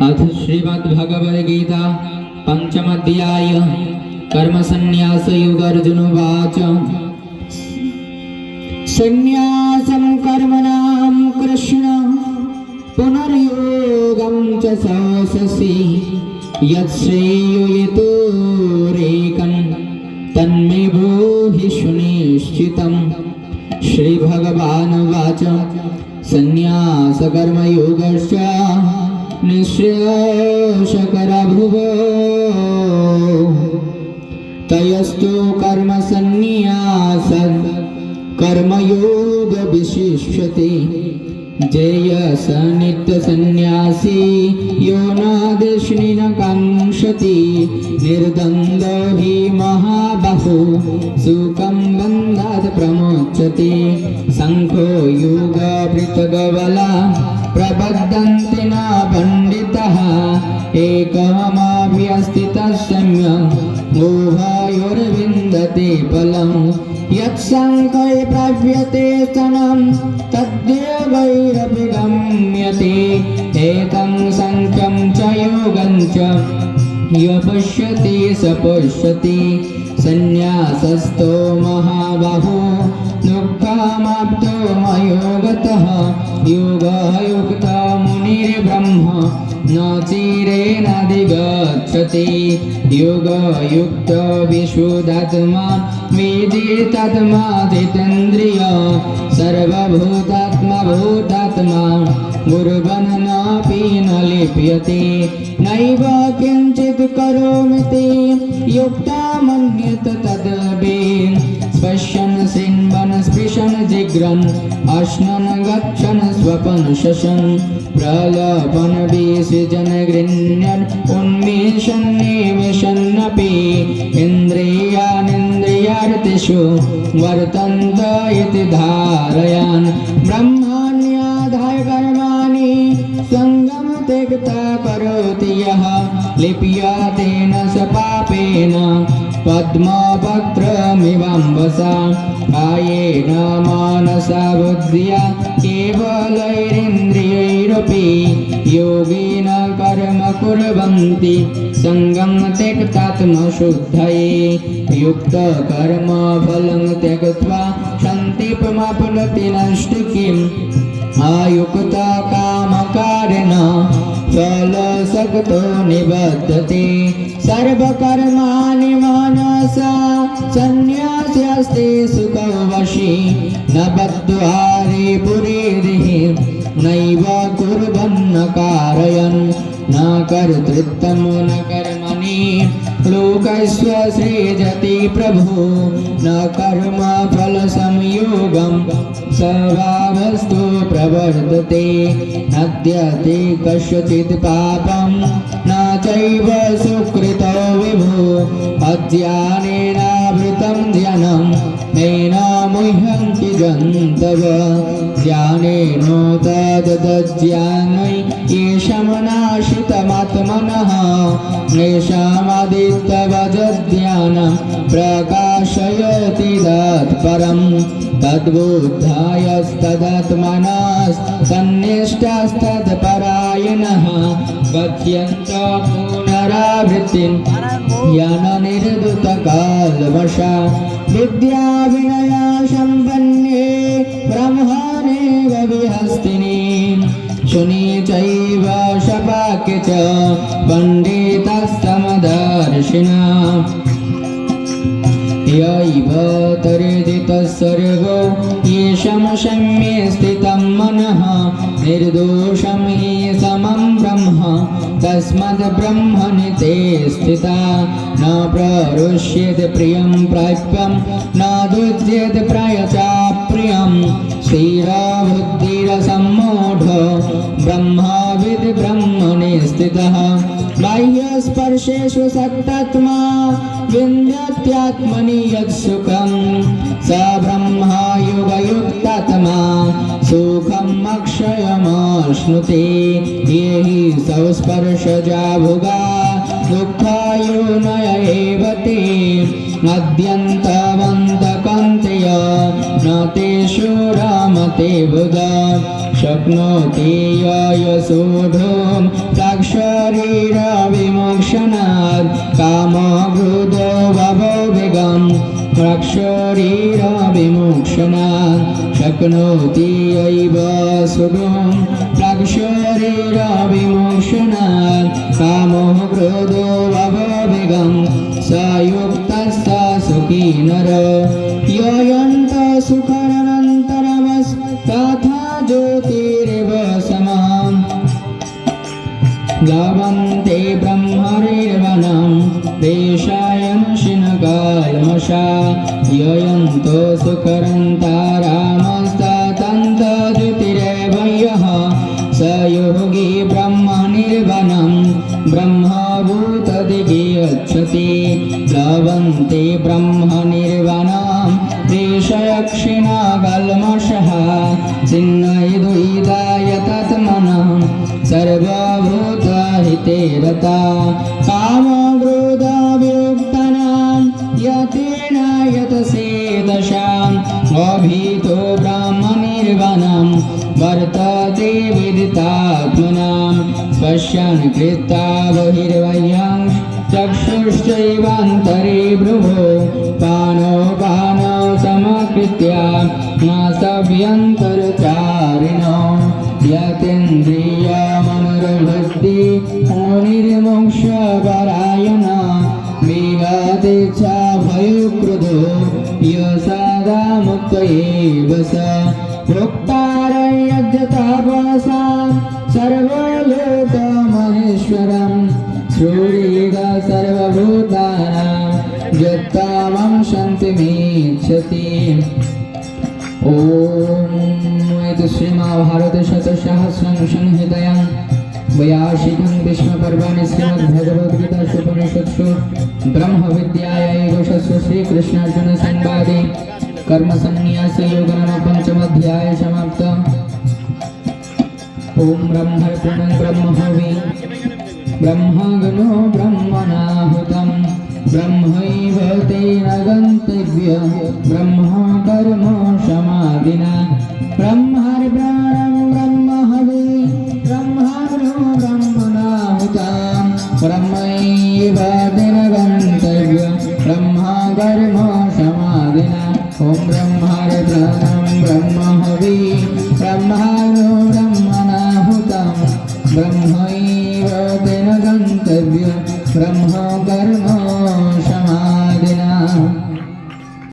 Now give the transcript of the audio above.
अथ श्रीमद्भगवद्गीता पंचमोऽध्याय कर्मसन्न्यासयोग। अर्जुन उवाच सन्न्यासं कर्मणां कृष्ण पुनर्योगं च सहससि यच्छ्रेयोयितोरेकं तन्मे ब्रूहि सुनिश्चितम्। श्रीभगवानुवाच सन्न्यासकर्मयोगश्च निःश्रेयसकरः भुवो तयस्तु कर्मसन्न्यासः कर्मयोग विशिष्यते। जयस नित्यसन्न्यासी यो नादेशनि न काङ्क्षति निर्द्वन्द्वो हि महाबाहो सुखं बन्धात् प्रमोच्यते। संख्यो योग पृथग्बला प्रबद्धन्ति न पण्डितः एकमभ्यस्थितः सम्यक् उभयोर्विन्दते फलम्। यत्संख्ये प्राप्यते स्थनं तद्देवैरपि गम्यते। एतं संख्यं च योगं च यो पश्यति स पश्यति। सन्न्यासस्थो महाबाहो दुःखमाप्तो मयोगतः योगयुक्तो मुनिर्ब्रह्म न चिरेणाधिगच्छति। योगयुक्तो विशुद्धात्मा विदितात्मा जितेन्द्रिय सर्वभूतात्मा भूतात्मा गुरुवन्नापि न लिप्यते। नैव किञ्चित् करोमीति युक्ता मन्यते तद्वेन् पश्यन् शृण्वन् स्पृशन् जिघ्रन् अश्नन् गच्छन् स्वपन् शशन् प्रलपन् विसृजन् गृह्णन् उन्मिषन् निमिषन्नपि इन्द्रियाणीन्द्रियार्थेषु वर्तन्त इति धारयन्। ब्रह्मण्याधाय कर्माणि सङ्गं त्यक्त्वा करोति यः लिप्यते न स पापेन पद्मपत्रमिवाम्बसा। कायेन मनसा बुद्ध्या केवलैरिन्द्रियैरपि योगिन कर्म कुर्वन्ति सङ्गं त्यक्तात्मशुद्धये। युक्तकर्म फलं त्यक्त्वा शान्तिमवाप्नोति नैष्ठिकीम्। अयुक्तकामकारेण फलसक्तो निबध्यते। सर्वकर्माणि मनसा सन्न्यास्यास्ते सुखो वशी न बद्ध्वारे पुरेदिः नैव कुर्वन्न कारयन् न कर्तृत्वं न कर्मणि लोकस्वसृजति प्रभु न कर्मफलसंयोगं स्वभावस्तु प्रवर्तते। नद्यते कस्यचित् पापं न चैव सुकृतो विभो अज्ञानेनावृतं ध्यानं येन मुह्यन्ति जन्तवः। ज्ञानेनोतदज्ञानै येषां नाशितमात्मनः येषामादित्यवज्ज्ञानं प्रकाशयति तत्परम्। तद्बुद्धायस्तदात्मनस्तन्निष्ठास्तत्परायणः गच्छन्त पुनरावृत्तिं ज्ञाननिर्धूतकल्मषा। विद्याविनया सम्पन्ने ब्रह्मणे गविहस्तिनि शुनि चैव शपाक्य च पण्डितस्तमदर्शिना। यैव तर्जितः सर्गो येषां सम्ये स्थितं मनः निर्दोषं हि समं ब्रह्म तस्माद् ब्रह्मणि ते स्थिता। न प्ररुष्येत् प्रियं प्राप्यं न दुह्येत् प्रायचाप्रियं। स्थिरबुद्धिरसम्मूढो ब्रह्मविद् ब्रह्मणि स्थितः। बाह्यस्पर्शेषु सक्तात्मा विन्द्यत्यात्मनि यत्सुखं स ब्रह्मा योगयुक्तात्मा सुखम् अक्षयमश्नुते। ये हि संस्पर्शजा भोगा दुःखायुनय एव ते अद्यन्तवन्तकन्त्य न तेषु रमते बुध। शक्नोति यशोधुं प्राक्शरीरविमोक्षणात् कामक्रोधो भववेगं प्राक्शरीरविमोक्षणात् शक्नोति एव सुखं प्राक्शरीरविमोक्षणात् कामक्रोधो भववेगं स युक्तः सुखी नरो योऽयन्तः सुखानन्तरमस्तथा ज्योतिरिव समाम् लभन्ते ब्रह्मनिर्वाणं देशायंशिनकाल्मषा ययन्तो सुकरन्तारामस्ततन्तज्योतिरेव यः स योगी ब्रह्मनिर्वाणं ब्रह्मभूतदिगे गच्छति लभन्ते ब्रह्मनिर्वाणं देशयक्षिणाकल्मषः चिन्नयद्वैताय तत्मनः सर्वभूतहिते रता कामक्रोधवियुक्तानां यतेन यतसे दशाम् अभीतो ब्रह्मनिर्वाणं वर्तते विदितात्मनां पश्यन् कृत्वा बहिर्बाह्यं चक्षुश्चैवान्तरे भ्रुवो पानो समकृत्य नासाभ्यन्तरचारिणो यतेन्द्रियमनुरवृत्ति मुनिर्मोक्षपरायण विगतेच्छा भयक्रोधो यशदा मुक्त एव स भोक्तारयज्ञतापसा सर्वलोकमहेश्वरं श्रुरिग सर्वभूतानां यत्तामं शान्तिमिच्छति। ॐ श्रीमहाभारते शतसहस्रं संहितायां वैयासिकं विष्णुपर्वणि श्रीमद्भगवद्गीतासु उपनिषत्सु ब्रह्मविद्यायां श्रीकृष्णार्जुनसंवादे कर्मसन्न्यासयोगनाम पंचमोऽध्यायः समाप्तः। ॐ ब्रह्मर्पणं ब्रह्महवि ब्रह्मगणो ब्रह्मणाहुतं ब्रह्मैव तेन गन्तव्यं ब्रह्म कर्म समाधिना ब्रह्म